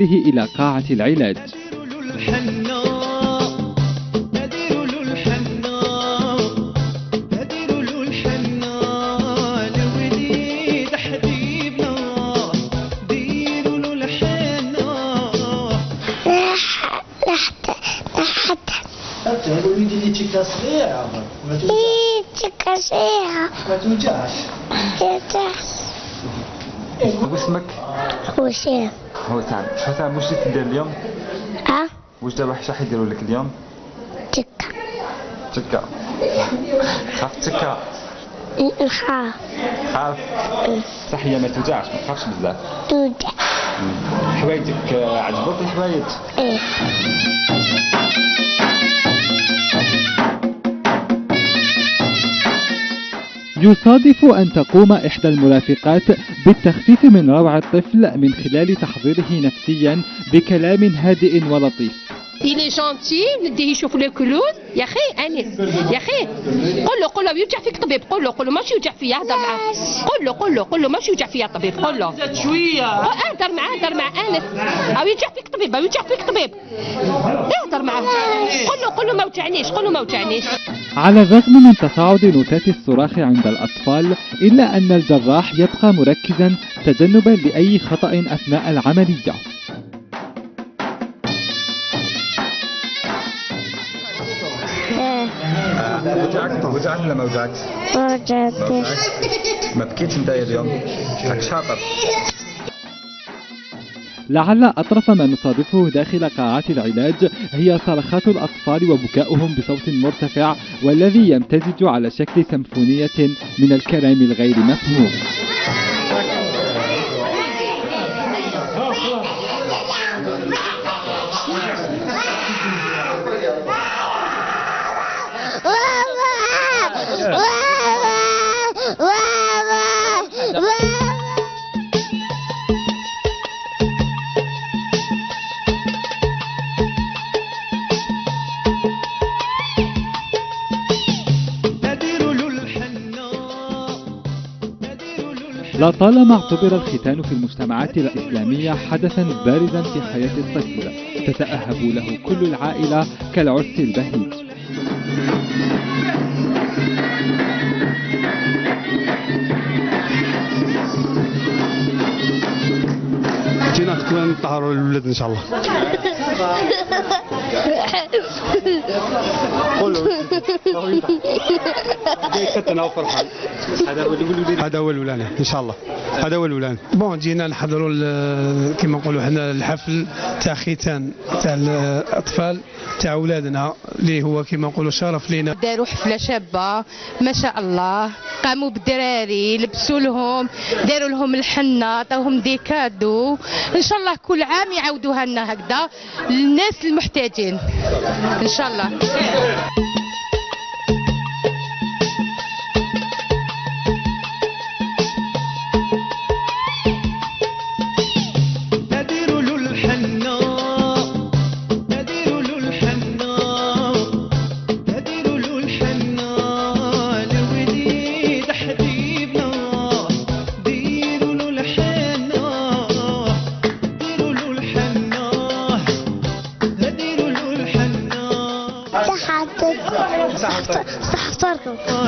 إلى قاعة العلاج. وليدي تيكا صغيرة تيكا صغيرة ما توجعش. واسمك؟ وسام. حسام واش جيت دير اليوم؟ واش دابا راح يديروا لك اليوم؟ تكا خاف تكا؟ خاف صح هي ما توجعش ما تخافش بزاف. توجع. حوايجك عجبوك الحوايج؟ يصادف أن تقوم إحدى المرافقات بالتخفيف من روع الطفل من خلال تحضيره نفسيا بكلام هادئ ولطيف. إلي جونتي نديه يشوف لي كلون يا أخي أنيس يا أخي قول له يوجع فيك طبيب قول له ماشي يوجع فيا هضر معاه قول له ماشي يوجع فيا طبيب قول له زاد شوية اهدر مع أنس أو يوجع فيك طبيب اهدر معاه قول له ما وجعنيش. على الرغم من تصاعد نوتات الصراخ عند الأطفال إلا أن الجراح يبقى مركزا تجنبا لأي خطأ أثناء العملية. وجعك ولا ما وجعكش؟ وجعتني. ما بكيتش انت اليوم؟ راك شاطر. لعل أطرف ما نصادفه داخل قاعات العلاج هي صرخات الأطفال وبكاؤهم بصوت مرتفع والذي يمتزج على شكل سيمفونية من الكلام الغير مفهوم. لطالما اعتبر الختان في المجتمعات الإسلامية حدثا بارزا في حياة الطفل تتأهب له كل العائلة كالعرس البهيج. جينا ختان نطهروا الولاد ان شاء الله. ختنا وفرحان. هذا هو الولاني ان شاء الله. هذا هو الولاني. بون جينا نحضروا كما نقولوا حنا الحفل تاع ختان تاع الاطفال تاع اولادنا اللي هو كما نقولوا شرف لينا. داروا حفله شابه ما شاء الله قاموا بالدراري لبسوا لهم داروا لهم الحنه عطاوهم دي كادو ان شاء الله كل عام يعاودوها لنا هكذا للناس المحتاجين ان شاء الله. صحتكم